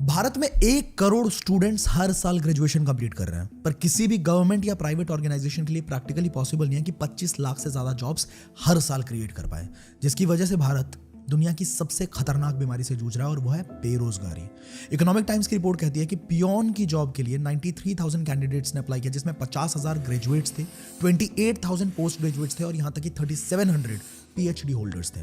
भारत में 1 करोड़ स्टूडेंट्स हर साल graduation complete कर रहे हैं, पर किसी भी गवर्नमेंट या प्राइवेट ऑर्गेनाइजेशन के लिए प्रैक्टिकली पॉसिबल नहीं है कि 25 लाख से ज्यादा जॉब्स हर साल क्रिएट कर पाए, जिसकी वजह से भारत दुनिया की सबसे खतरनाक बीमारी से जूझ रहा है और वो है बेरोजगारी। इकोनॉमिक टाइम्स की रिपोर्ट कहती है कि पियोन की जॉब के लिए 93,000 कैंडिडेट्स ने अप्लाई किया, जिसमें 50,000 ग्रेजुएट्स थे, 28,000 पोस्ट ग्रेजुएट्स थे और यहां तक कि 3,700 पीएचडी होल्डर्स थे।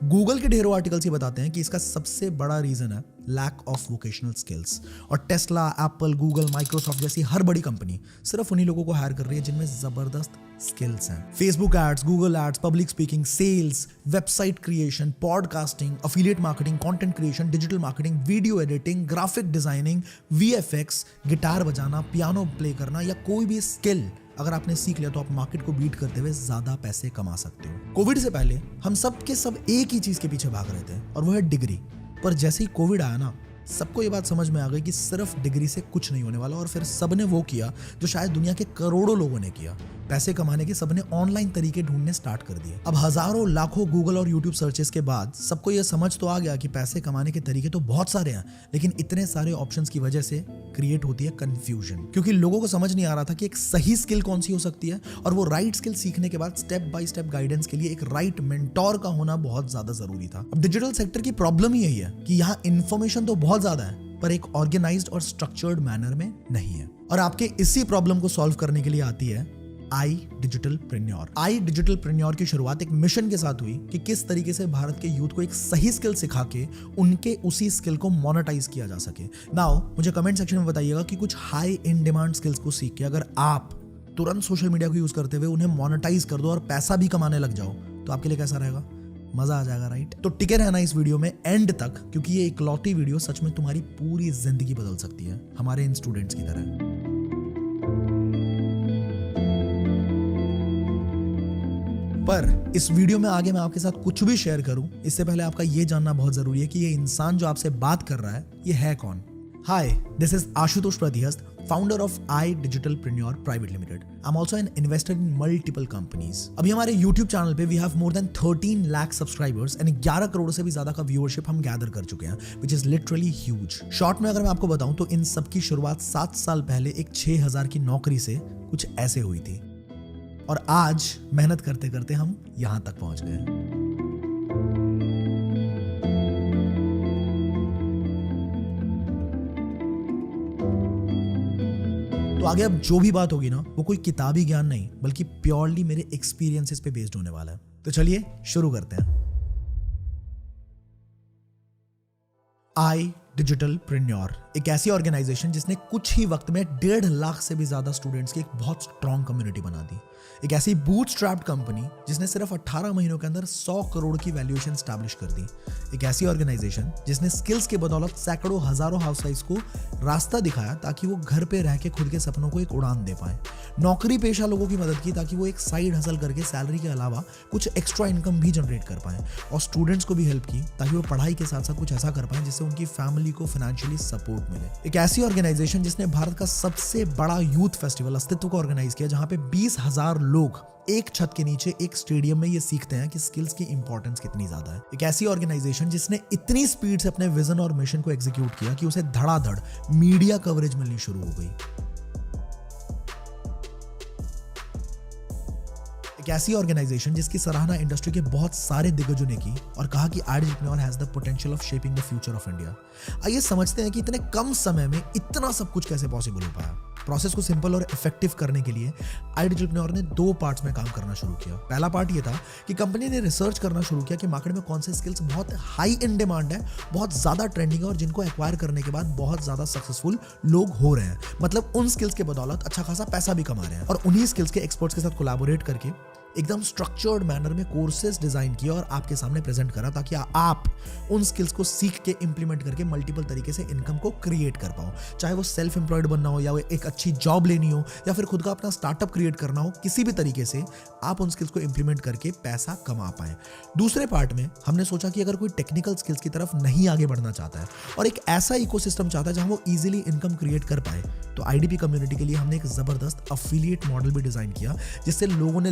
गूगल के ढेरों आर्टिकल्स ये बताते हैं कि इसका सबसे बड़ा रीजन है लैक ऑफ वोकेशनल स्किल्स, और टेस्ला, एप्पल, गूगल, माइक्रोसॉफ्ट जैसी हर बड़ी कंपनी सिर्फ उन्हीं लोगों को हायर कर रही है जिनमें जबरदस्त स्किल्स हैं। Facebook ads, Google ads, public speaking, sales, website creation, podcasting, affiliate marketing, content creation, digital marketing, video editing, graphic designing, VFX, guitar बजाना, पियानो प्ले करना या कोई भी स्किल अगर आपने सीख लिया तो आप मार्केट को बीट करते हुए ज्यादा पैसे कमा सकते हो। कोविड से पहले हम सब के सब एक ही चीज के पीछे भाग रहे थे और वो है डिग्री। पर जैसे ही कोविड आया ना, सबको ये बात समझ में आ गई कि सिर्फ डिग्री से कुछ नहीं होने वाला, और फिर सबने वो किया जो शायद दुनिया के करोड़ों लोगों ने किया। पैसे कमाने के सबने ऑनलाइन तरीके ढूंढने स्टार्ट कर दिए। अब हजारों लाखों गूगल और यूट्यूब सर्चेस के बाद सबको ये समझ तो आ गया कि पैसे कमाने के तरीके तो बहुत सारे हैं, लेकिन इतने सारे ऑप्शंस की वजह से क्रिएट होती है कंफ्यूजन, क्योंकि लोगों को समझ नहीं आ रहा था कि एक सही स्किल कौन सी हो सकती है, और वो राइट स्किल सीखने के बाद स्टेप बाय स्टेप गाइडेंस के लिए एक राइट मेंटोर का होना बहुत ज्यादा जरूरी था। अब डिजिटल सेक्टर की प्रॉब्लम ही यही है कि यहाँ इन्फॉर्मेशन तो बहुत ज्यादा है, पर एक ऑर्गेनाइज्ड और स्ट्रक्चर्ड मैनर में नहीं है। और आपके इसी प्रॉब्लम को सॉल्व करने के लिए आती है आई डिजिटलप्रेन्योर। आई डिजिटलप्रेन्योर की शुरुआत एक मिशन के साथ हुई कि किस तरीके से भारत के यूथ को एक सही स्किल सिखा के उनके उसी स्किल को मोनेटाइज किया जा सके। नाउ मुझे कमेंट सेक्शन में बताइएगा कि कुछ हाई इन डिमांड स्किल्स को सीख के अगर आप तुरंत सोशल मीडिया को यूज करते हुए उन्हें मोनेटाइज कर दो और पैसा भी कमाने लग जाओ, तो आपके लिए कैसा रहेगा? मजा आ जाएगा, राइट? तो टिके रहना इस वीडियो में एंड तक, क्योंकि ये इकलौती वीडियो सच में तुम्हारी पूरी जिंदगी बदल सकती है, हमारे इन स्टूडेंट्स की तरह। पर इस वीडियो में आगे मैं आपके साथ कुछ भी शेयर करूं, इससे पहले आपका ये जानना बहुत जरूरी है कि ये इंसान जो आपसे बात कर रहा है ये है कौन। Hi, this is Ashutosh Pratihast, founder of iDigitalPreneur Private Limited. I'm also an investor in multiple companies. अभी हमारे YouTube चैनल पे we have more than 13 lakh subscribers and 11 crore से भी ज्यादा का व्यूअरशिप हम गैदर कर चुके हैं, which is literally huge. Short में अगर मैं आपको बताऊं तो इन सब की शुरुआत 7 साल पहले एक 6,000 की नौकरी से कुछ ऐसे हुई थी, और आज मेहनत करते करते हम यहां तक पहुंच गए। तो आगे अब जो भी बात होगी ना, वो कोई किताबी ज्ञान नहीं बल्कि प्योरली मेरे एक्सपीरियंसेस पे बेस्ड होने वाला है। तो चलिए शुरू करते हैं। आई डिजिटलप्रेन्योर एक ऐसी ऑर्गेनाइजेशन जिसने कुछ ही वक्त में 1.5 लाख से भी ज्यादा स्टूडेंट्स की एक बहुत स्ट्रॉन्ग कम्युनिटी बना दी। एक ऐसी बूटस्ट्रैप्ड कंपनी जिसने सिर्फ 18 महीनों के अंदर 100 करोड़ की वैल्यूएशन स्टैब्लिश कर दी। एक ऐसी ऑर्गेनाइजेशन जिसने स्किल्स के बदौलत सैकड़ों हजारों हाउसवाइफ्स को रास्ता दिखाया ताकि वो घर पे रह के खुद के सपनों को एक उड़ान दे पाए। नौकरी पेशा लोगों की मदद की ताकि वो एक साइड हसल करके सैलरी के अलावा कुछ एक्स्ट्रा इनकम भी जनरेट कर पाए, और स्टूडेंट्स को भी हेल्प की ताकि वो पढ़ाई के साथ साथ कुछ ऐसा कर पाए जिससे उनकी फैमिली को फाइनेंशियली सपोर्ट मिले। एक ऐसी ऑर्गेनाइजेशन जिसने भारत का सबसे बड़ा यूथ फेस्टिवल अस्तित्व को ऑर्गेनाइज किया, जहां पे 20,000 लोग एक छत के नीचे एक स्टेडियम में ये सीखते हैं कि स्किल्स की इंपॉर्टेंस कितनी ज्यादा है। एक ऐसी ऑर्गेनाइजेशन जिसने इतनी स्पीड से अपने विजन और मिशन को एग्जीक्यूट किया कि उसे धड़ाधड़ मीडिया कवरेज मिलनी शुरू हो गई। एक ऐसी ऑर्गेनाइजेशन जिसकी सराहना इंडस्ट्री के बहुत सारे दिग्गजों ने की और कहा कि iDigitalPreneur has the potential of shaping the future of India. आइए समझते हैं कि इतने कम समय में इतना सब कुछ कैसे पॉसिबल हो पाया। प्रोसेस को सिंपल और इफेक्टिव करने के लिए iDigitalPreneur ने 2 पार्ट्स में काम करना शुरू किया। पहला पार्ट ये था कि कंपनी ने रिसर्च करना शुरू किया कि मार्केट में कौन से स्किल्स बहुत हाई इन डिमांड है, बहुत ज्यादा ट्रेंडिंग है, और जिनको एक्वायर करने के बाद बहुत ज्यादा सक्सेसफुल लोग हो रहे हैं। मतलब उन स्किल्स के बदौलत अच्छा खासा पैसा भी कमा रहे हैं, और उन्हीं स्किल्स के एक्सपर्ट्स के साथ कोलैबोरेट करके एकदम स्ट्रक्चर्ड मैनर में कोर्सेज डिजाइन किया और आपके सामने प्रेजेंट करा ताकि आप उन स्किल्स को सीख के इंप्लीमेंट करके मल्टीपल तरीके से इनकम को क्रिएट कर पाओ। चाहे वो सेल्फ एम्प्लॉयड बनना हो, या वो एक अच्छी जॉब लेनी हो, या फिर खुद का अपना स्टार्टअप क्रिएट करना हो, किसी भी तरीके से आप उन स्किल्स को इंप्लीमेंट करके पैसा कमा पाए। दूसरे पार्ट में हमने सोचा कि अगर कोई टेक्निकल स्किल्स की तरफ नहीं आगे बढ़ना चाहता है और एक ऐसा इकोसिस्टम चाहता है जहां वो इजीली इनकम क्रिएट कर पाए, तो आईडीपी कम्युनिटी के लिए हमने एक जबरदस्त अफिलिएट मॉडल भी डिजाइन किया, जिससे लोगों ने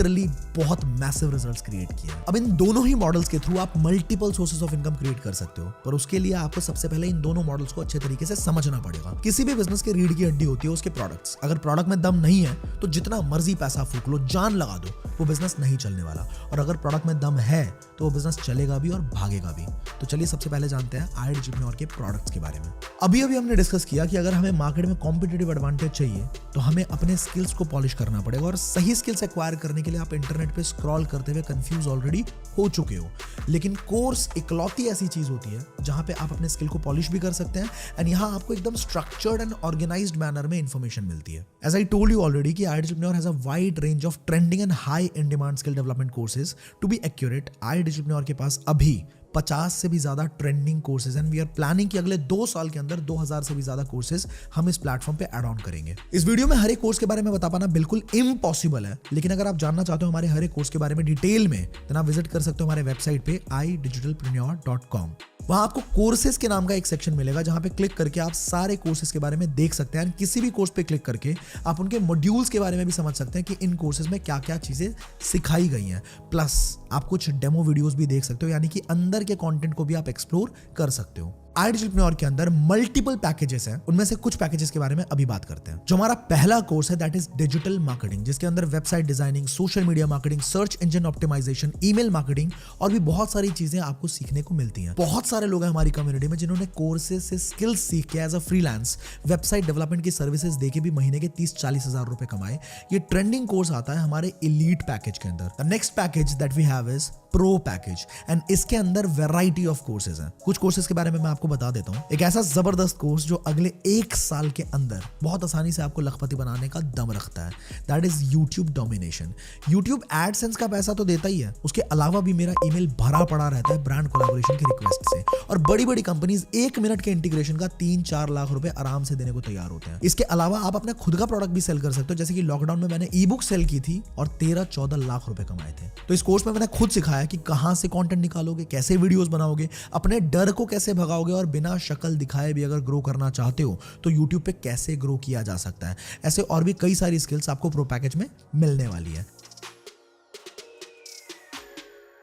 लिटरली बहुत मैसिव रिजल्ट्स क्रिएट किए। अब इन दोनों ही मॉडल्स के थ्रू आप multiple sources of income create कर सकते हो, पर उसके लिए आपको सबसे पहले इन दोनों मॉडल्स को अच्छे तरीके से समझना पड़ेगा। किसी भी बिजनेस के रीढ़ की हड्डी होती है उसके प्रोडक्ट्स। अगर प्रोडक्ट में दम नहीं है तो जितना मर्जी पैसा फूक लो, जान लगा दो, वो बिजनेस नहीं चलने वाला। और अगर प्रोडक्ट में दम है तो वो बिजनेस चलेगा भी और भागेगा भी। तो चलिए सबसे पहले जानते हैं iDigitNor के प्रोडक्ट्स के बारे में। अभी हमने डिस्कस किया कि अगर हमें मार्केट में कॉम्पिटिटिव एडवांटेज चाहिए तो हमें अपने स्किल्स को पॉलिश करना पड़ेगा, और सही स्किल्स एक्वायर करने के लिए आप इंटरनेट पे स्क्रॉल करते हुए कंफ्यूज ऑलरेडी हो चुके हो। लेकिन कोर्स इकलौती ऐसी चीज होती है जहां पे आप अपने स्किल को पॉलिश भी कर सकते हैं, एंड यहां आपको एकदम स्ट्रक्चर्ड एंड ऑर्गेनाइज्ड मैनर में इंफॉर्मेशन मिलती है। As I told you already कि iDigitNor has a wide range of trending and high in demand skill development courses. To be accurate, iDigitNor के पास अभी 50 से भी ज्यादा trending courses and we are planning कि अगले 2 साल के अंदर 2000 से भी ज्यादा कोर्सेज हम इस प्लेटफॉर्म पे ऐड ऑन करेंगे। इस वीडियो में हर एक कोर्स के बारे में बता पाना बिल्कुल इम्पॉसिबल है, लेकिन अगर आप जानना चाहते हो हमारे हर एक कोर्स के बारे में डिटेल में, तो आप विजिट कर सकते हो हमारे वेबसाइट पे idigitalpreneur.com। वहां आपको कोर्सेज के नाम का एक सेक्शन मिलेगा जहां पे क्लिक करके आप सारे कोर्सेज के बारे में देख सकते हैं। किसी भी कोर्स पे क्लिक करके आप उनके मॉड्यूल्स के बारे में भी समझ सकते हैं कि इन कोर्सेज में क्या क्या चीजें सिखाई गई हैं। प्लस आप कुछ डेमो वीडियोस भी देख सकते हो, यानी कि अंदर के कंटेंट को भी आप एक्सप्लोर कर सकते हो। iDigitNor के अंदर मल्टीपल पैकेजेस हैं, उनमें से कुछ पैकेजेस के बारे में अभी बात करते हैं। जो हमारा पहला कोर्स है दैट इज डिजिटल मार्केटिंग, जिसके अंदर website designing, social media marketing, search engine optimisation, email marketing और भी बहुत सारी चीजें आपको सीखने को मिलती हैं। बहुत सारे लोग हैं हमारी कम्युनिटी में जिन्होंने कोर्सेज से स्किल्स सीख के as a freelance website development की सर्विसेज देके भी महीने के 30-40 हजार रुपए कमाए। ये ट्रेंडिंग कोर्स आता है हमारे एलीट पैकेज के अंदर। The next package that we have is pro package, and इसके अंदर वैरायटी ऑफ कोर्सेज हैं। कुछ कोर्सेज के बारे में मैं आपको बता देता हूं। एक ऐसा जबरदस्त कोर्स जो अगले 1 साल के अंदर बहुत आसानी से आपको लखपति बनाने का दम रखता है, that is YouTube domination. YouTube AdSense का पैसा तो देता ही है, उसके अलावा भी मेरा ईमेल भरा पड़ा रहता है ब्रांड कोलैबोरेशन के रिक्वेस्ट से, और बड़ी बड़ी कंपनीज 1 मिनट के इंटीग्रेशन का 3-4 लाख रुपए आराम से देने को तैयार होते हैं। इसके अलावा आप अपना खुद का प्रोडक्ट भी सेल कर सकते हो, जैसे कि लॉकडाउन में मैंने ई बुक सेल की थी और 13-14 लाख रुपए कमाए थे। तो इस कोर्स में मैंने खुद सिखाया कि कहां से कंटेंट निकालोगे, कैसे वीडियोस बनाओगे, अपने डर को कैसे भगाओगे, और बिना शक्ल दिखाए भी अगर ग्रो करना चाहते हो तो यूट्यूब पे कैसे ग्रो किया जा सकता है। ऐसे और भी कई सारी स्किल्स आपको प्रो पैकेज में मिलने वाली है।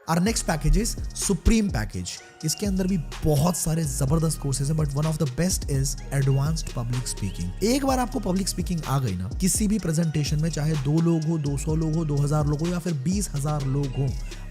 Our next package is Supreme package. इसके अंदर भी बहुत सारे जबरदस्त कोर्सेज है, but one of the best is advanced public speaking. एक बार आपको पब्लिक स्पीकिंग आ गई ना, किसी भी प्रेजेंटेशन में चाहे 2 लोग हो, 200 लोग हो, 2000 लोग हो या फिर 20,000 लोग हो,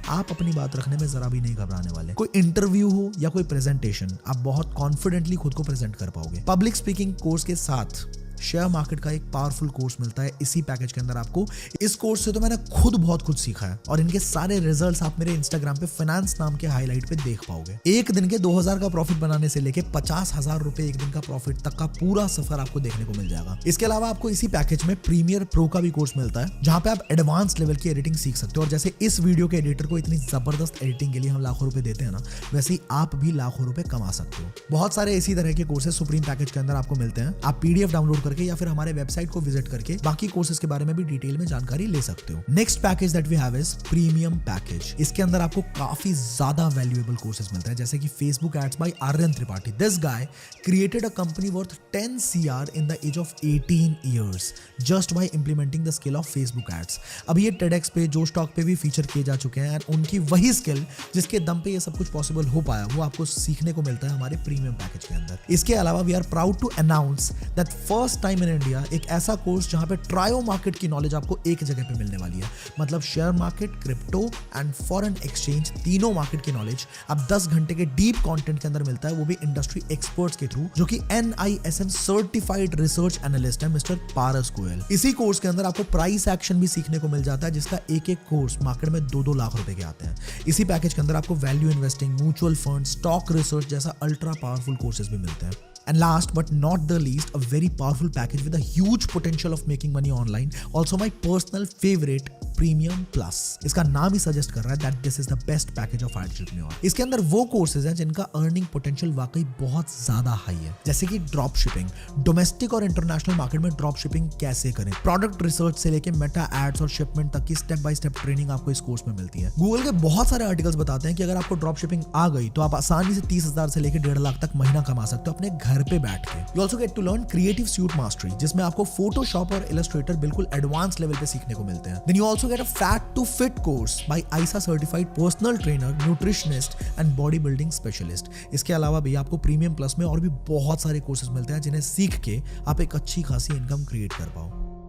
आप अपनी बात रखने में जरा भी नहीं घबराने वाले। कोई इंटरव्यू हो या कोई प्रेजेंटेशन, आप बहुत कॉन्फिडेंटली खुद को प्रेजेंट कर पाओगे। पब्लिक स्पीकिंग कोर्स के साथ शेयर मार्केट का एक पावरफुल कोर्स मिलता है इसी पैकेज के अंदर आपको। इस कोर्स से तो मैंने खुद बहुत कुछ सीखा है, और इनके सारे रिजल्ट्स आप मेरे इंस्टाग्राम पे फाइनेंस नाम के हाईलाइट पे देख पाओगे। एक दिन के 2000 का प्रॉफिट बनाने से लेके 50,000 रुपए एक दिन का प्रॉफिट तक का पूरा सफर आपको देखने को मिल जाएगा। इसके अलावा आपको इसी पैकेज में प्रीमियर प्रो का भी कोर्स मिलता है, जहां पे आप एडवांस लेवल की एडिटिंग सीख सकते हो। और जैसे इस वीडियो के एडिटर को इतनी जबरदस्त एडिटिंग के लिए हम लाखों रुपए देते हैं ना, वैसे ही आप भी लाखों रुपए कमा सकते हो। बहुत सारे इसी तरह के कोर्सेज सुप्रीम पैकेज के अंदर आपको मिलते हैं। आप पीडीएफ डाउनलोड करके या फिर हमारे वेबसाइट को विजिट करके बाकी कोर्सेज के बारे में भी डिटेल में जानकारी ले सकते हो। Next package that we have is premium package. इसके अंदर आपको काफी ज्यादा वैल्यूएबल कोर्सेज मिलते हैं, जैसे कि Facebook ads by Aryan Tripathi. This guy created a company worth 10 CR in the age of 18 years just by implementing the skill of Facebook ads. अभी ये टेडेक्स पे, जो स्टॉक पे भी फीचर किए जा चुके हैं, और उनकी वही स्किल जिसके दम पे ये सब कुछ पॉसिबल हो पाया, वो आपको सीखने को मिलता है हमारे प्रीमियम पैकेज के अंदर। इसके अलावा we are proud to announce that first time in India एक ऐसा कोर्स जहां पे ट्रायो मार्केट की नॉलेज आपको एक जगह पे मिलने वाली है। मतलब share market, crypto and foreign exchange, तीनों मार्केट की नॉलेज अब 10 घंटे के डीप कंटेंट के अंदर मिलता है, वो भी इंडस्ट्री एक्सपर्ट्स के थ्रू, जो कि NISM सर्टिफाइड रिसर्च एनालिस्ट है मिस्टर पारस गोयल। इसी कोर्स के अंदर आपको प्राइस एक्शन भी सीखने को मिल जाता है, जिसका एक कोर्स मार्केट में 2-2 लाख रुपए के आते हैं। इसी पैकेज के अंदर आपको value investing, mutual fund, stock research जैसा अल्ट्रा पावरफुल कोर्सेज भी मिलते हैं। And last but not the least, a very powerful package with a huge potential of making money online. Also my personal favorite, Premium Plus. इसका नाम ही suggest कर रहा है that this is the best package of iDigitNor. इसके अंदर वो courses हैं जिनका अर्निंग पोटेंशियल वाकई बहुत ज्यादा हाई है, जैसे कि ड्रॉप शिपिंग, डोमेस्टिक और इंटरनेशनल मार्केट में ड्रॉप शिपिंग कैसे करें, प्रोडक्ट रिसर्च से लेके मेटा एड्स और शिपमेंट तक की स्टेप बाय स्टेप ट्रेनिंग आपको इस कोर्स में मिलती है। गूगल के बहुत सारे आर्टिकल्स बताते हैं कि अगर आपको ड्रॉप शिपिंग आ गई तो आप आसानी से 30,000 से लेकर 1.5 लाख तक महीना कमा सकते हो अपने घर पे बैठ के। You also get to learn creative suite Absolute Mastery, जिसमें आपको फोटोशॉप और इलस्ट्रेटर बिल्कुल एडवांस लेवल पे सीखने को मिलते हैं. Then you also get a Fat to Fit course by ISA certified personal trainer, nutritionist and bodybuilding specialist. इसके अलावा भी आपको प्रीमियम प्लस में और भी बहुत सारे कोर्सेज मिलते हैं जिन्हें सीख के आप एक अच्छी खासी इनकम क्रिएट कर पाओ.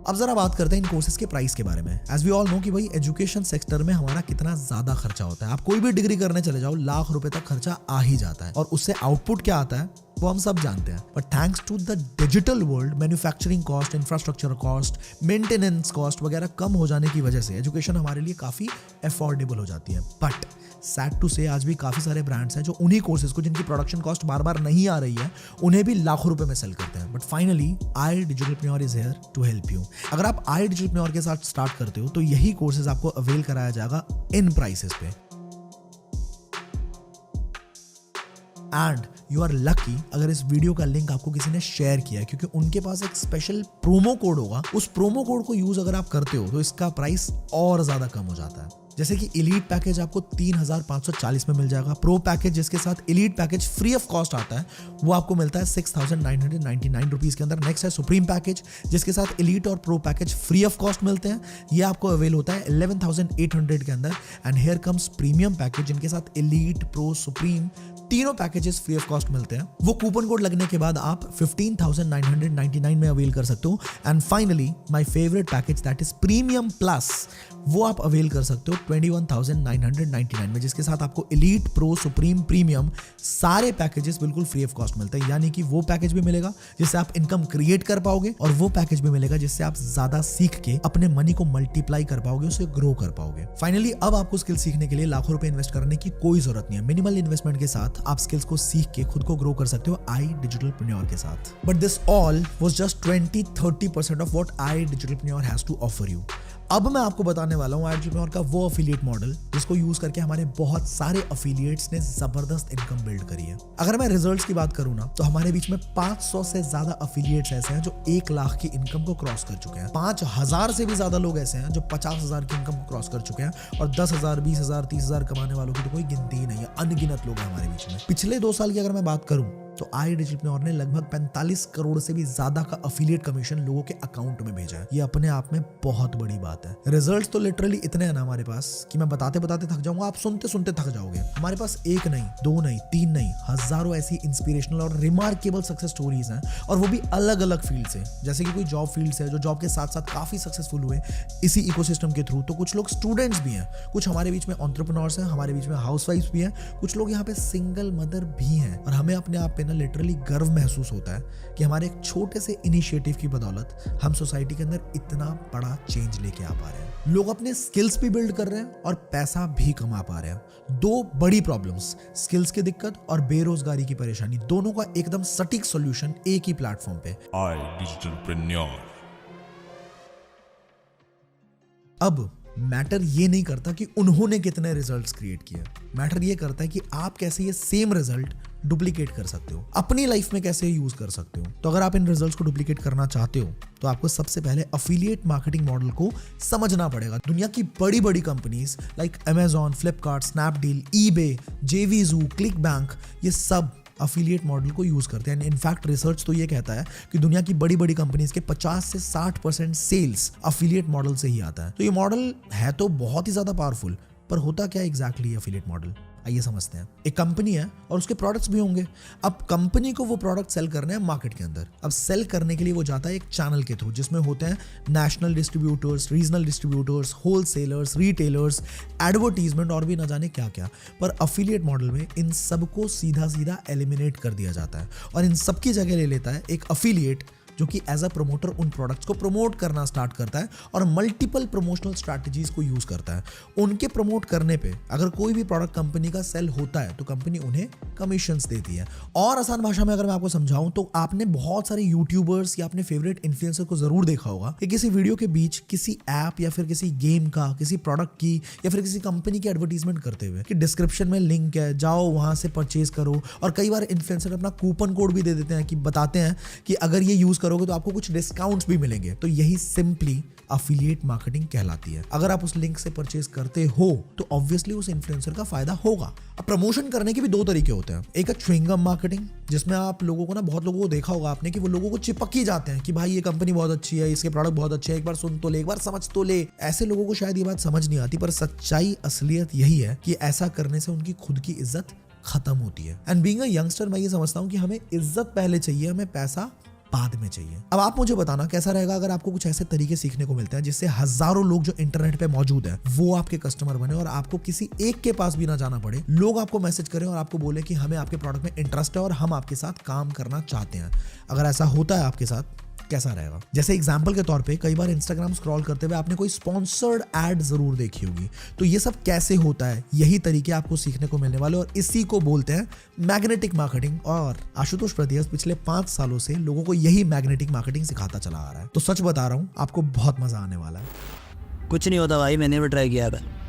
अब जरा बात करते हैं इन कोर्सेज के प्राइस के बारे में. एज वी ऑल नो कि भाई एजुकेशन सेक्टर में हमारा कितना ज्यादा खर्चा होता है. आप कोई भी डिग्री करने चले जाओ, लाख रुपए तक खर्चा आ ही जाता है और उससे आउटपुट क्या आता है वो हम सब जानते हैं. But thanks to the digital world, manufacturing cost, infrastructure cost, maintenance cost वगैरह कम हो जाने की वजह से एजुकेशन हमारे लिए काफी अफोर्डेबल हो जाती है. बट सैड टू से आज भी काफी सारे ब्रांड्स हैं जो उन्हीं कोर्सेज को, जिनकी प्रोडक्शन कॉस्ट बार बार नहीं आ रही है, उन्हें भी लाखों रुपए में सेल करते हैं. But finally iDigitalPreneur is here to help you. अगर आप आई डिजिटलप्रेन्योर के साथ स्टार्ट करते हो तो यही कोर्सेज आपको अवेल कराया जाएगा इन प्राइसेस पे. एंड यू आर लकी अगर इस वीडियो का लिंक आपको किसी ने शेयर किया है, क्योंकि उनके पास एक स्पेशल प्रोमो कोड होगा. उस प्रोमो कोड को यूज अगर आप करते हो तो इसका प्राइस और ज्यादा कम हो जाता है. जैसे कि एलीट पैकेज आपको 3,540 में मिल जाएगा. प्रो पैकेज जिसके साथ elite package free of cost आता है वो आपको मिलता है 6,999 रुपीज के अंदर. नेक्स्ट है सुप्रीम पैकेज जिसके साथ एलीट और pro package free of cost मिलते हैं. ये आपको अवेल होता है 11,800 के अंदर. And here comes premium package जिनके साथ एलीट, प्रो, सुप्रीम तीनों पैकेजेस फ्री ऑफ कॉस्ट मिलते हैं. वो कूपन कोड लगने के बाद आप 15,999 में अवेल कर सकते हो. And finally my favourite package that is premium plus, वो आप अवेल कर सकते हो 21,999 में, जिसके साथ आपको एलीट, प्रो, सुप्रीम, प्रीमियम सारे पैकेजेस बिल्कुल फ्री ऑफ कॉस्ट मिलते हैं. यानी कि वो पैकेज भी मिलेगा जिससे आप इनकम क्रिएट कर पाओगे और वो पैकेज भी मिलेगा जिससे आप ज्यादा सीख के अपने मनी को मल्टीप्लाई कर पाओगे, उसे ग्रो कर पाओगे. फाइनली अब आपको स्किल सीखने के लिए लाखों रुपए इन्वेस्ट करने की कोई जरूरत नहीं है. मिनिमल इन्वेस्टमेंट के साथ आप स्किल्स को सीख के खुद को ग्रो कर सकते हो आई डिजिटलप्रेन्योर के साथ. But this all was just 20-30% of what iDigitalPreneur has to offer you. अब मैं आपको बताने वाला हूं आई डिजिटलप्रेन्योर का वो अफिलिएट मॉडल जिसको यूज करके हमारे बहुत सारे अफिलिएट्स ने जबरदस्त इनकम बिल्ड करी है. अगर मैं रिजल्ट्स की बात करूं ना तो हमारे बीच में 500 से ज्यादा अफिलिएट्स ऐसे हैं जो 1 लाख की इनकम को क्रॉस कर चुके हैं. 5,000 से भी ज्यादा लोग ऐसे हैं जो 50,000 की इनकम को क्रॉस कर चुके हैं. और 10,000, 20,000, 30,000 कमाने वालों की तो कोई गिनती ही नहीं है. अनगिनत लोग हैं हमारे बीच में. पिछले 2 साल की अगर मैं बात करूं तो आई डिजिटलप्रेन्योर ने लगभग 45 करोड़ से भी ज्यादा का अफिलिएट कमीशन लोगों के अकाउंट में भेजा है. ये अपने आप में बहुत बड़ी बात है. रिजल्ट्स तो लिटरली इतने हैं ना हमारे पास कि मैं बताते बताते थक जाऊंगा, आप सुनते सुनते थक जाओगे. हमारे पास 1 नहीं, 2 नहीं, 3 नहीं, हजारों ऐसी इंस्पिरेशनल और रिमार्केबल सक्सेस स्टोरीज हैं और वो भी अलग अलग फील्ड से. जैसे कि कोई जॉब फील्ड से जो जॉब के साथ साथ काफी सक्सेसफुल हुए इसी इकोसिस्टम के थ्रू. तो कुछ लोग स्टूडेंट्स भी हैं, कुछ हमारे बीच में एंटरप्रेन्योर्स हैं, हमारे बीच में हाउसवाइफ्स भी हैं, कुछ लोग यहाँ पे सिंगल मदर भी हैं. और हमें अपने आप पे ना लिटरली गर्व महसूस होता है कि हमारे एक छोटे से इनिशिएटिव की बदौलत हम सोसाइटी के अंदर इतना बड़ा चेंज लेके आ पा रहे हैं. लोग अपने स्किल्स भी बिल्ड कर रहे हैं और पैसा भी कमा पा रहे हैं. 2 बड़ी प्रॉब्लम्स, स्किल्स की दिक्कत और बेरोजगारी की परेशानी, दोनों का एकदम सटीक सॉल्यूशन एक ही प्लेटफॉर्म पे. आई डिजिटलप्रेन्योर. अब मैटर ये नहीं करता कि उन्होंने कितने रिजल्ट्स क्रिएट किए. मैटर ये करता है कि आप कैसे ये सेम रिजल्ट डुप्लीकेट कर सकते हो, अपनी लाइफ में कैसे यूज कर सकते हो. तो अगर आप इन रिजल्ट्स को डुप्लीकेट करना चाहते हो तो आपको सबसे पहले अफिलिएट मार्केटिंग मॉडल को समझना पड़ेगा. दुनिया की बड़ी बड़ी companies like Amazon, Flipkart, Snapdeal, eBay, JVZoo, ClickBank, ये सब अफिलिएट मॉडल को यूज करते हैं. इनफैक्ट रिसर्च तो ये कहता है कि दुनिया की बड़ी बड़ी कंपनीज के 50 से 60% सेल्स अफिलिएट मॉडल से ही आता है. तो ये मॉडल है तो बहुत ही ज्यादा पावरफुल, पर होता क्या एग्जैक्टली अफिलिएट मॉडल, आइए समझते हैं. एक कंपनी है और उसके प्रोडक्ट्स भी होंगे. अब कंपनी को वो प्रोडक्ट सेल करने हैं मार्केट के अंदर. अब सेल करने के लिए वो जाता है एक चैनल के थ्रू जिसमें होते हैं national distributors, regional distributors, wholesalers, retailers, advertisement और भी ना जाने क्या क्या. पर अफिलिएट मॉडल में इन सबको सीधा सीधा एलिमिनेट कर दिया जाता है और इन सबकी जगह ले लेता है एक अफिलिएट जो कि एज अ प्रमोटर उन प्रोडक्ट्स को प्रमोट करना स्टार्ट करता है और मल्टीपल प्रमोशनल स्ट्रैटेजीज को यूज करता है. उनके प्रमोट करने पे अगर कोई भी प्रोडक्ट कंपनी का सेल होता है तो कंपनी उन्हें कमीशंस देती है. और आसान भाषा में अगर मैं आपको समझाऊं तो आपने बहुत सारे यूट्यूबर्स या अपने फेवरेट इन्फ्लुएंसर को जरूर देखा होगा कि किसी वीडियो के बीच किसी ऐप या फिर किसी गेम का, किसी प्रोडक्ट की या फिर किसी कंपनी की एडवर्टीजमेंट करते हुए कि डिस्क्रिप्शन में लिंक है, जाओ वहां से परचेज करो. और कई बार इन्फ्लुएंसर अपना कूपन कोड भी दे देते हैं कि बताते हैं कि अगर ये यूज करोगे तो आपको कुछ डिस्काउंट्स भी मिलेंगे। तो यही सिंपली अफिलिएट मार्केटिंग कहलाती है। अगर आप उस लिंक से परचेज करते हो तो ऑब्वियसली उस इन्फ्लुएंसर का फायदा होगा। अब प्रमोशन करने के भी दो तरीके होते हैं। एक है च्युइंगम मार्केटिंग, जिसमें आप लोगों को ना, बहुत लोगों को देखा होगा आपने कि वो लोगों को चिपक ही जाते हैं कि भाई ये कंपनी बहुत अच्छी है, इसके प्रोडक्ट बहुत अच्छे हैं, एक बार सुन तो ले, एक बार समझ तो ले। ऐसे लोगों को शायद ये बात समझ नहीं आती, पर सच्चाई असलियत यही है कि ऐसा करने से उनकी खुद की इज्जत खत्म होती है। एंड बीइंग अ यंगस्टर मैं ये समझता हूँ कि हमें इज्जत पहले चाहिए, हमें पैसा बाद में चाहिए। अब आप मुझे बताना कैसा रहेगा अगर आपको कुछ ऐसे तरीके सीखने को मिलते हैं जिससे हजारों लोग जो इंटरनेट पे मौजूद हैं वो आपके कस्टमर बने और आपको किसी एक के पास भी ना जाना पड़े। लोग आपको मैसेज करें और आपको बोले कि हमें आपके प्रोडक्ट में इंटरेस्ट है और हम आपके साथ काम करना चाहते हैं। अगर ऐसा होता है आपके साथ, कैसा रहेगा? जैसे एग्जाम्पल के तौर पे कई बार इंस्टाग्राम स्क्रॉल करते हुए आपने कोई स्पॉन्सर्ड एड जरूर देखी होगी। तो ये सब कैसे होता है, यही तरीके आपको सीखने को मिलने वाले और इसी को बोलते हैं मैग्नेटिक मार्केटिंग। और आशुतोष प्रतियस पिछले 5 सालों से लोगों को यही मैग्नेटिक मार्केटिंग सिखाता चला आ रहा है। तो सच बता रहा हूं, आपको बहुत मजा आने वाला है। कुछ नहीं होता भाई, मैंने भी ट्राई किया है।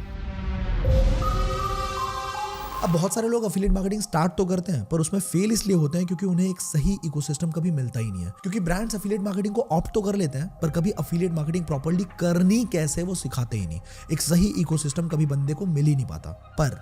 अब बहुत सारे लोग अफिलिएट मार्केटिंग स्टार्ट तो करते हैं पर उसमें फेल इसलिए होते हैं क्योंकि उन्हें एक सही इकोसिस्टम कभी मिलता ही नहीं है। क्योंकि ब्रांड्स अफिलिएट मार्केटिंग को ऑप्ट तो कर लेते हैं पर कभी अफिलिएट मार्केटिंग प्रॉपर्ली करनी कैसे वो सिखाते ही नहीं। एक सही इकोसिस्टम कभी बंदे को मिल ही नहीं पाता। पर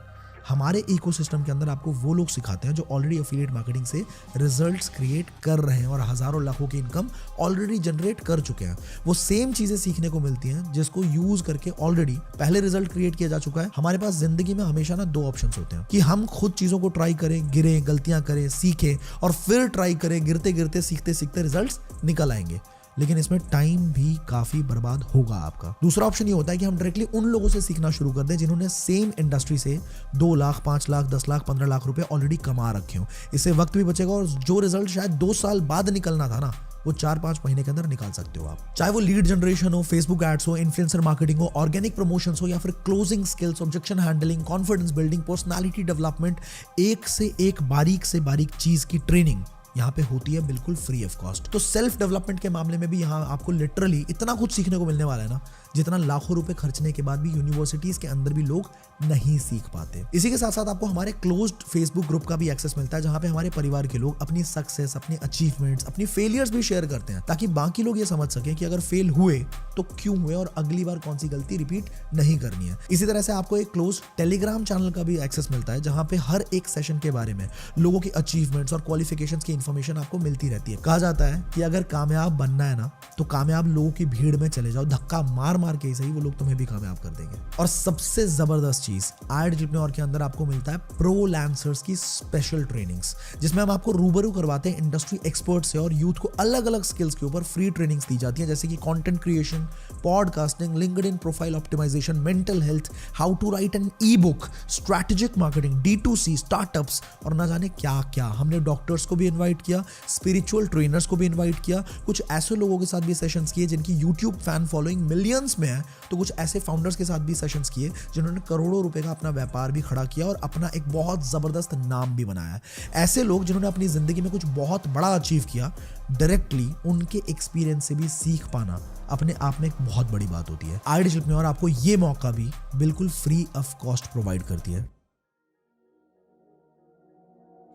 हमारे इकोसिस्टम के अंदर आपको वो लोग सिखाते हैं जो ऑलरेडी अफिलिएट मार्केटिंग से रिजल्ट्स क्रिएट कर रहे हैं और हजारों लाखों की इनकम ऑलरेडी जनरेट कर चुके हैं। वो सेम चीजें सीखने को मिलती हैं जिसको यूज करके ऑलरेडी पहले रिजल्ट क्रिएट किया जा चुका है। हमारे पास जिंदगी में हमेशा ना 2 ऑप्शंस होते हैं कि हम खुद चीजों को ट्राई करें, गिरे, गलतियां करें, सीखें और फिर ट्राई करें, गिरते गिरते सीखते सीखते रिजल्ट्स निकल आएंगे। लेकिन इसमें टाइम भी काफी बर्बाद होगा आपका। दूसरा ऑप्शन ये होता है कि हम डायरेक्टली उन लोगों से सीखना शुरू कर दें जिन्होंने सेम इंडस्ट्री से 2 लाख, 5 लाख, 10 लाख, 15 लाख रुपए ऑलरेडी कमा रखे हो। इससे वक्त भी बचेगा और जो रिजल्ट शायद 2 साल बाद निकलना था ना, वो 4-5 महीने के अंदर निकाल सकते हो आप। चाहे वो लीड जनरेशन हो, फेसबुक एड्स हो, इन्फ्लुएंसर मार्केटिंग हो, ऑर्गेनिक प्रमोशंस हो या फिर closing skills, objection handling, confidence building, personality development, एक से एक बारीक से बारीक चीज की ट्रेनिंग यहाँ पे होती है बिल्कुल फ्री ऑफ कॉस्ट। तो सेल्फ डेवलपमेंट के मामले में भी यहाँ आपको लिटरली इतना कुछ सीखने को मिलने वाला है ना, जितना लाखों रुपए खर्चने के बाद भी यूनिवर्सिटीज के अंदर भी लोग नहीं सीख पाते। इसी के साथ साथ आपको हमारे क्लोज्ड फेसबुक ग्रुप का भी एक्सेस मिलता है जहां पे हमारे परिवार के लोग अपनी सक्सेस, अपनी अचीवमेंट्स, अपनी फेलियर्स भी शेयर करते हैं ताकि बाकी लोग ये समझ सके कि अगर फेल हुए तो क्यों हुए और अगली बार कौन सी गलती रिपीट नहीं करनी है। इसी तरह से आपको एक क्लोज टेलीग्राम चैनल का भी एक्सेस मिलता है जहां पे हर एक सेशन के बारे में लोगों की अचीवमेंट्स और क्वालिफिकेशंस की इंफॉर्मेशन आपको मिलती रहती है। कहा जाता है कि अगर कामयाब बनना है ना तो कामयाब लोगों की भीड़ में चले जाओ, धक्का मार मार के ही सही, वो लोग तुम्हें भी कामयाब कर देंगे। और सबसे जबरदस्त चीज एंटरप्रेन्योर के अंदर आपको मिलता है प्रो लैंसर्स की स्पेशल ट्रेनिंग्स, जिसमें हम आपको रूबरू करवाते हैं इंडस्ट्री एक्सपर्ट से और यूथ को अलग अलग स्किल्स के ऊपर फ्री ट्रेनिंग्स दी जाती है जैसे कि content creation, podcasting, LinkedIn profile optimisation, mental health, how to write an e book, strategic marketing, D2C, startups और ना जाने क्या क्या। हमने डॉक्टर्स को भी इन्वाइट किया, स्पिरिचुअल ट्रेनर्स को भी इन्वाइट किया, कुछ ऐसे लोगों के साथ भी सेशंस किए जिनकी यूट्यूब फैन फॉलोइंग मिलियंस में है, तो कुछ ऐसे फाउंडर्स के साथ भी सेशंस किए जिन्होंने करोड़ों रुपए का अपना व्यापार भी खड़ा किया और अपना एक बहुत जबरदस्त नाम भी बनाया। ऐसे लोग जिन्होंने अपनी जिंदगी में कुछ बहुत बड़ा अचीव किया, डायरेक्टली उनके एक्सपीरियंस से भी सीख पाना अपने आप में एक बहुत बड़ी बात होती है। एंटरप्रेन्योर आपको ये मौका भी बिल्कुल फ्री ऑफ कॉस्ट प्रोवाइड करती है।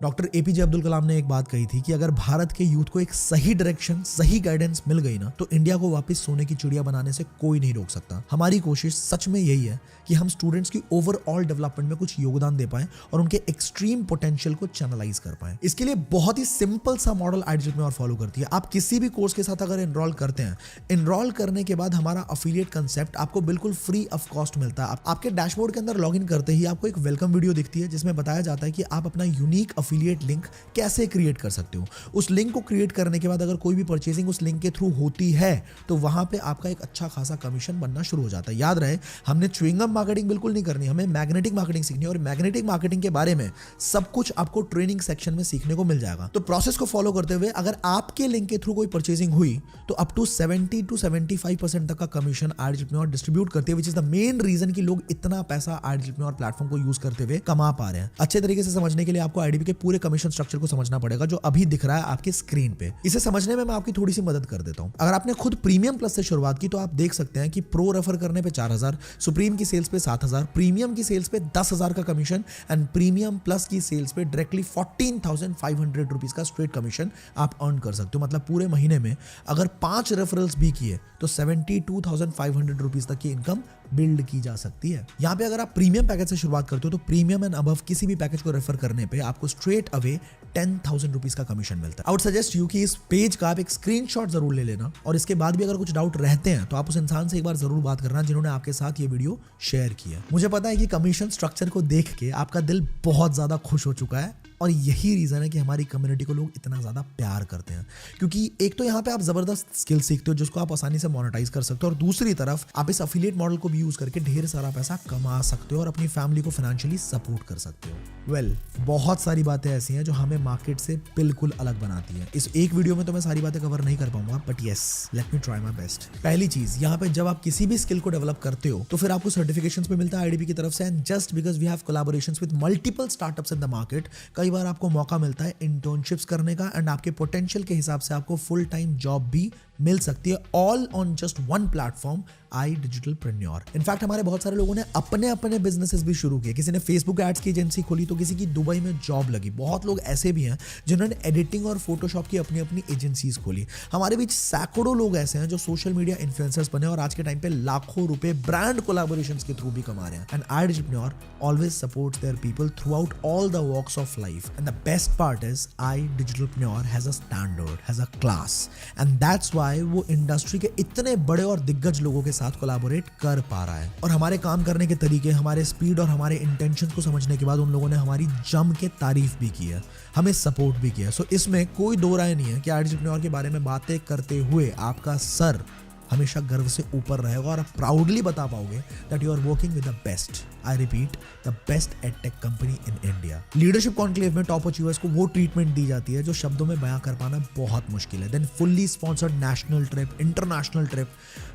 डॉक्टर APJ अब्दुल कलाम ने एक बात कही थी कि अगर भारत के यूथ को एक सही डायरेक्शन, सही गाइडेंस मिल गई ना तो इंडिया को वापस सोने की चिड़िया बनाने से कोई नहीं रोक सकता। हमारी कोशिश सच में यही है कि हम स्टूडेंट्स की ओवरऑल डेवलपमेंट में कुछ योगदान दे पाएं और उनके एक्सट्रीम पोटेंशियल को चैनलाइज कर पाएं। इसके लिए बहुत ही सिंपल सा मॉडल एंटरप्रेन्योर फॉलो करती है। आप किसी भी कोर्स के साथ अगर एनरोल करते हैं, एनरोल करने के बाद हमारा अफिलिएट कंसेप्ट आपको बिल्कुल फ्री ऑफ कॉस्ट मिलता है। आपके डैशबोर्ड के अंदर लॉग इन करते ही आपको एक वेलकम वीडियो दिखती है जिसमें बताया जाता है कि आप अपना यूनिक अफिलिएट लिंक कैसे क्रिएट कर सकते हो। उस लिंक को क्रिएट करने के बाद अगर कोई भी परचेजिंग उस लिंक के थ्रू होती है तो वहां पे आपका एक अच्छा खासा कमीशन बनना शुरू हो जाता है। याद रहे, हमने च्युइंगम मार्केटिंग बिल्कुल नहीं करनी, हमें मैग्नेटिक मार्केटिंग सीखनी है और मैग्नेटिक मार्केटिंग के बारे में सब कुछ आपको ट्रेनिंग सेक्शन में सीखने को मिल जाएगा। तो प्रोसेस को फॉलो करते हुए अगर आपके लिंक के थ्रू कोई परचेजिंग हुई तो अप टू 70 to 75% तक का कमीशन एंटरप्रेन्योर डिस्ट्रीब्यूट करते हैं, which is the main reason कि लोग इतना पैसा एंटरप्रेन्योर प्लेटफॉर्म को यूज करते हुए कमा पा रहे हैं। अच्छे तरीके से समझने के लिए आपको आईडीबी के पूरे कमीशन स्ट्रक्चर को समझना पड़ेगा जो अभी दिख रहा है आपके स्क्रीन पे। इसे समझने में मैं आपकी थोड़ी सी मदद कर देता हूं। अगर आपने खुद प्रीमियम प्लस से शुरुआत की तो आप देख सकते हैं कि प्रो रेफर करने पे 4000, सुप्रीम की सेल्स पे 7000, प्रीमियम की सेल्स पे 10,000 का कमीशन एंड प्रीमियम प्लस की सेल्स पे डायरेक्टली 14,500 रुपीज का स्ट्रेट कमीशन आप अर्न कर सकते हो। मतलब पूरे महीने में अगर 5 रेफरल्स भी किए तो 72,500 रुपीज तक की इनकम बिल्ड की जा सकती है। यहाँ पे अगर आप प्रीमियम पैकेज से शुरुआत करते हो तो प्रीमियम एंड अबव किसी भी पैकेज को रेफर करने पे आपको स्ट्रेट अवे 10,000 रुपीज का कमीशन मिलता है। आई वुड सजेस्ट यू कि इस पेज का आप एक स्क्रीनशॉट जरूर ले लेना और इसके बाद भी अगर कुछ डाउट रहते हैं तो आप उस इंसान से एक बार जरूर बात करना जिन्होंने आपके साथ ये वीडियो शेयर किया। मुझे पता है कि कमीशन स्ट्रक्चर को देख के आपका दिल बहुत ज्यादा खुश हो चुका है और यही रीजन है कि हमारी कम्युनिटी को लोग इतना ज्यादा प्यार करते हैं, क्योंकि एक तो यहाँ पे आप जबरदस्त स्किल सीखते हो जिसको आप आसानी से मोनेटाइज कर सकते हो और दूसरी तरफ आप इस अफिलिएट मॉडल को भी यूज करके ढेर सारा पैसा कमा सकते हो और अपनी फैमिली को फाइनेंशियली सपोर्ट कर सकते हो। बहुत सारी बातें ऐसी हैं जो हमें मार्केट से बिल्कुल अलग बनाती हैं। इस एक वीडियो में तो मैं सारी बातें कवर नहीं कर पाऊंगा, but yes, let me try my best. पहली चीज, यहाँ पे जब आप किसी भी स्किल को डेवलप करते हो तो फिर आपको सर्टिफिकेशंस पे मिलता है आईडीपी की तरफ से, and just because we have collaborations with multiple startups in the market, कई बार आपको मौका मिलता है इंटर्नशिप्स करने का एंड आपके पोटेंशियल के हिसाब से आपको फुल टाइम जॉब भी मिल सकती है, all on just one platform, iDigitalPreneur. In fact हमारे बहुत सारे लोगों ने अपने अपने बिजनेसेस भी शुरू किए। किसी ने फेसबुक एड्स की एजेंसी खोली तो किसी की दुबई में जॉब लगी। बहुत लोग ऐसे भी हैं जिन्होंने एडिटिंग और फोटोशॉप की अपनी अपनी एजेंसीज खोली। हमारे बीच सैकड़ों लोग ऐसे हैं जो सोशल मीडिया इन्फ्लुएंसर्स बने और आज के टाइम पे लाखों रुपए ब्रांड कोलैबोरेशंस के थ्रू भी कमा रहे हैं। And iDigitalPreneur always supports their people throughout all the walks of life, and the best part is iDigitalPreneur has a standard, has a class, and that's why वो industry के इतने बड़े और दिग्गज लोगों के साथ collaborate कर पा रहा है। और हमारे काम करने के तरीके, हमारे स्पीड और हमारे इंटेंशंस को समझने के बाद उन लोगों ने हमारी जम के तारीफ भी की है, हमें सपोर्ट भी किया। सो इसमें कोई दो राय नहीं है कि आईडिजिटलप्रेन्योर के बारे में बातें करते हुए आपका सर हमेशा गर्व से ऊपर रहेगा और आप प्राउडली बता पाओगे that you are working with the best, I repeat, the best edtech company in India. Leadership conclave में टॉप अचीवर्स को वो ट्रीटमेंट दी जाती है जो शब्दों में बयां कर पाना बहुत मुश्किल है। Then fully sponsored national trip, international trip,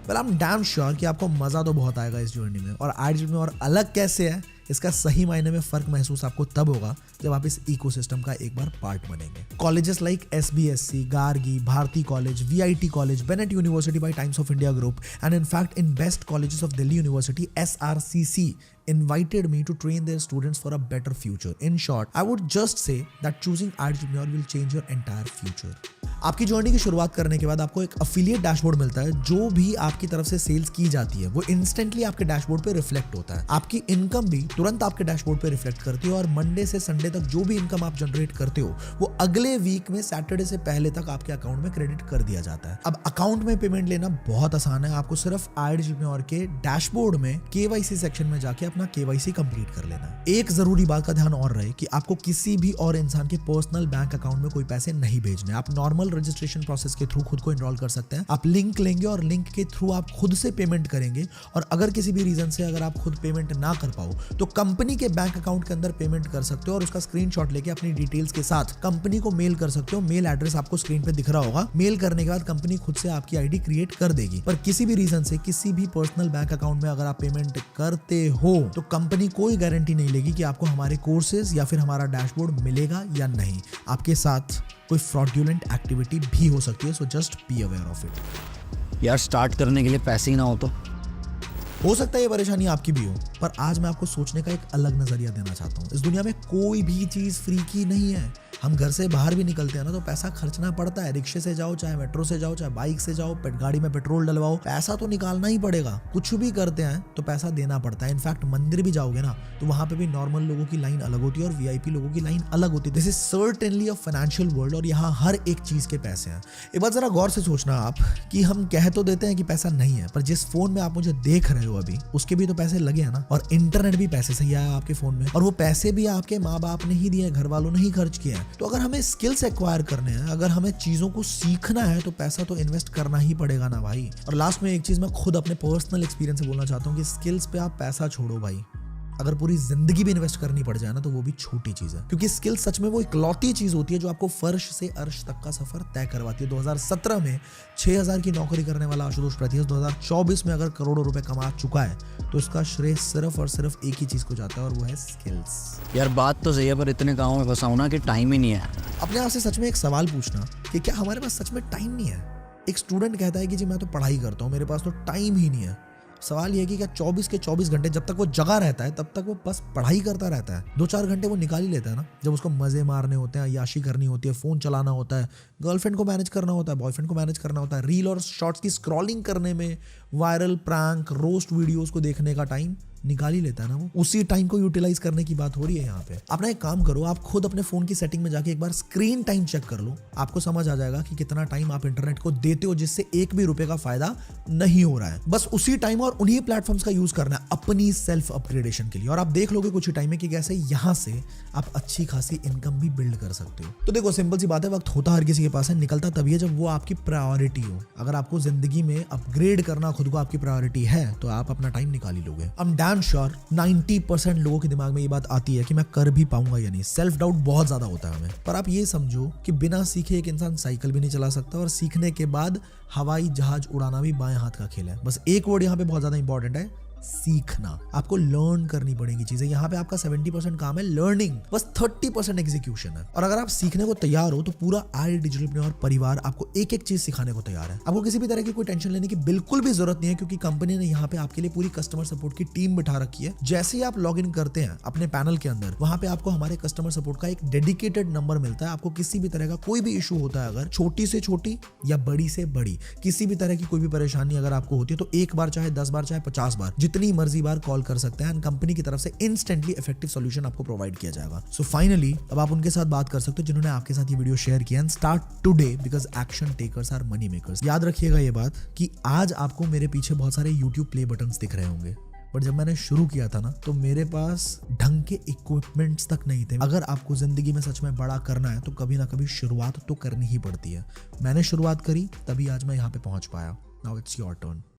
well I am damn sure कि आपको मजा तो बहुत आएगा इस जर्नी में। और आईडिजिटलप्रेन्योर अलग कैसे है इसका सही मायने में फर्क महसूस आपको तब होगा जब आप इस इकोसिस्टम का एक बार पार्ट बनेंगे। Colleges like SBSC, Gargi, Bharati college, VIT college, Bennett university by Times of India group, and in fact in best colleges of Delhi University, SRCC invited me to train their students for a better future. In short, I would just say that choosing आईडिजिटलप्रेन्योर will change your entire future. आपकी journey की शुरुआत करने के बाद आपको एक affiliate dashboard मिलता है। जो भी आपकी तरफ से सेल्स की जाती है वो इंस्टेंटली आपके डैशबोर्ड पे रिफ्लेक्ट होता है। आपकी इनकम भी तुरंत आपके डैशबोर्ड पे रिफ्लेक्ट करती है और मंडे से संडे तक जो भी इनकम आप जनरेट करते हो वो अगले वीक में सैटरडे से पहले तक आपके अकाउंट में क्रेडिट कर दिया जाता है। अब अकाउंट में पेमेंट लेना बहुत आसान है। आपको सिर्फ आईडिजिटलप्रेन्योर के डैशबोर्ड में KYC सेक्शन में जाके अपना KYC कंप्लीट कर लेना है। एक जरूरी बात का ध्यान और रहे कि आपको किसी भी और इंसान के पर्सनल बैंक अकाउंट में कोई पैसे नहीं भेजने। आप नॉर्मल रजिस्ट्रेशन प्रोसेस के थ्रू खुद को एनरोल कर सकते हैं। आप लिंक लेंगे और लिंक के थ्रू आप खुद से पेमेंट करेंगे और अगर किसी भी रीजन से अगर आप खुद पेमेंट ना कर पाओ तो कंपनी के बैंक अकाउंट के अंदर पेमेंट कर सकते हो और उसका स्क्रीनशॉट लेके अपनी डिटेल्स के साथ कंपनी को मेल कर सकते हो। मेल एड्रेस आपको स्क्रीन पे दिख रहा होगा। मेल करने के बाद कंपनी खुद से आपकी आईडी क्रिएट कर देगी। पर किसी भी रीजन से किसी भी पर्सनल बैंक अकाउंट में अगर आप पेमेंट करते हो तो कंपनी कोई गारंटी नहीं लेगी कि आपको हमारे कोर्सेज या फिर हमारा डैशबोर्ड मिलेगा या नहीं। आपके साथ कोई फ्रॉडुलेंट एक्टिविटी भी हो सकती है, so just be aware of it. यार स्टार्ट करने के लिए पैसे ही ना हो सकता है ये परेशानी आपकी भी हो, पर आज मैं आपको सोचने का एक अलग नजरिया देना चाहता हूँ। इस दुनिया में कोई भी चीज फ्री की नहीं है। हम घर से बाहर भी निकलते हैं ना तो पैसा खर्चना पड़ता है। रिक्शे से जाओ, चाहे मेट्रो से जाओ, चाहे बाइक से जाओ, गाड़ी में पेट्रोल डलवाओ, पैसा तो निकालना ही पड़ेगा। कुछ भी करते हैं तो पैसा देना पड़ता है। इनफैक्ट मंदिर भी जाओगे ना तो वहां पे भी नॉर्मल लोगों की लाइन अलग होती है और VIP लोगों की लाइन अलग होती है। This is certainly a financial world और यहाँ हर एक चीज के पैसे हैं। एक बार जरा गौर से सोचना आप कि हम कह तो देते हैं कि पैसा नहीं है, पर जिस फोन में आप मुझे देख रहे हो अभी उसके भी तो पैसे लगे हैं ना, और इंटरनेट भी पैसे से ही आया आपके फोन में, और वो पैसे भी आपके माँ बाप ने ही दिए, घर वालों ने ही खर्च किए हैं। तो अगर हमें स्किल्स एक्वायर करने हैं, अगर हमें चीजों को सीखना है तो पैसा तो इन्वेस्ट करना ही पड़ेगा ना भाई। और लास्ट में एक चीज मैं खुद अपने पर्सनल एक्सपीरियंस से बोलना चाहता हूँ कि स्किल्स पे आप पैसा छोड़ो भाई, अगर पूरी जिंदगी भी इन्वेस्ट करनी पड़ जाए ना तो वो भी छोटी चीज है, क्योंकि स्किल सच में वो इकलौती चीज होती है जो आपको फर्श से अर्श तक का सफर तय करवाती है। 2017 में 6000 की नौकरी करने वाला आशुतोष प्रतिहस 2024 में अगर करोड़ों रुपए कमा चुका है तो इसका श्रेय सिर्फ और सिर्फ एक ही चीज को जाता है और वो है स्किल्स। यार बात तो सही है, पर इतने कामों में फंसा हूं ना कि टाइम ही नहीं है। अपने आप से सच में एक सवाल पूछना कि क्या हमारे पास सच में टाइम नहीं है। एक स्टूडेंट कहता है कि जी मैं तो पढ़ाई करता हूँ, मेरे पास तो टाइम ही नहीं है। सवाल ये है कि क्या 24 के 24 घंटे जब तक वो जगा रहता है तब तक वो बस पढ़ाई करता रहता है? 2-4 घंटे वो निकाल ही लेता है ना, जब उसको मजे मारने होते हैं, याशी करनी होती है, फोन चलाना होता है, गर्लफ्रेंड को मैनेज करना होता है, बॉयफ्रेंड को मैनेज करना होता है, रील और शॉर्ट्स की स्क्रॉलिंग करने में, वायरल प्रैंक रोस्ट वीडियोस को देखने का टाइम निकाल ही लेता है ना वो। उसी टाइम को यूटिलाइज करने की बात हो रही है यहाँ पे। अपना एक काम करो, आप खुद अपने फोन की सेटिंग में जाके एक बार स्क्रीन टाइम चेक कर लो, आपको समझ आ जाएगा कि कितना टाइम आप इंटरनेट को देते हो जिससे एक भी रुपए का फायदा नहीं हो रहा है। बस उसी टाइम और उन्हीं प्लेटफॉर्म्स का यूज करना है अपनी सेल्फ अपग्रेडेशन के लिए, और आप देख लोगे कुछ ही टाइम में कि कैसे यहाँ से आप अच्छी खासी इनकम भी बिल्ड कर सकते हो। तो देखो सिंपल सी बात है, वक्त होता हर किसी के पास है, निकलता तभी है जब वो आपकी प्रायोरिटी हो। अगर आपको जिंदगी में अपग्रेड करना खुद को आपकी प्रायोरिटी है तो आप अपना टाइम निकाल ही लोगे। आई एम डैम श्योर 90% लोगों के दिमाग में ये बात आती है कि मैं कर भी पाऊंगा या नहीं। सेल्फ डाउट बहुत ज्यादा होता है हमें। पर आप ये समझो कि बिना सीखे एक इंसान साइकिल भी नहीं चला सकता, और सीखने के बाद हवाई जहाज उड़ाना भी बाएं हाथ का खेल है। बस एक वर्ड यहाँ पे बहुत ज्यादा इंपॉर्टेंट है, सीखना। आपको लर्न करनी पड़ेगी चीजें। यहाँ पे आपका 70% काम है लर्निंग, बस 30% एग्जीक्यूशन है। और अगर आप सीखने को तैयार हो तो पूरा आई डिजिटलप्रेन्योर परिवार आपको एक एक चीज सिखाने को तैयार है। आपको किसी भी तरह की कोई टेंशन लेने की बिल्कुल भी जरूरत नहीं है, क्योंकि कंपनी ने यहाँ पे आपके लिए पूरी कस्टमर सपोर्ट की टीम बिठा रखी है। जैसे ही आप लॉग इन करते हैं अपने पैनल के अंदर, वहां पे आपको हमारे कस्टमर सपोर्ट का एक डेडिकेटेड नंबर मिलता है। आपको किसी भी तरह का कोई भी इशू होता है, अगर छोटी से छोटी या बड़ी से बड़ी किसी भी तरह की कोई भी परेशानी अगर आपको होती है तो एक बार चाहे 10 बार चाहे 50 बार जितनी मर्जी बार कॉल कर सकते हैं, कंपनी की तरफ से इंस्टेंटली इफेक्टिव सॉल्यूशन आपको प्रोवाइड किया जाएगा। सो फाइनली अब आप उनके साथ बात कर सकते हो जिन्होंने आपके साथ ये वीडियो शेयर किया। And start today because action takers are money makers. याद रखिएगा ये बात कि आज आपको मेरे पीछे बहुत सारे YouTube प्ले बटन्स दिख रहे होंगे, बट जब मैंने शुरू किया था ना तो मेरे पास ढंग के इक्विपमेंट्स तक नहीं थे। अगर आपको जिंदगी में सच में बड़ा करना है तो कभी ना कभी शुरुआत तो करनी ही पड़ती है। मैंने शुरुआत करी तभी आज मैं यहाँ पे पहुंच पाया। Now it's your turn.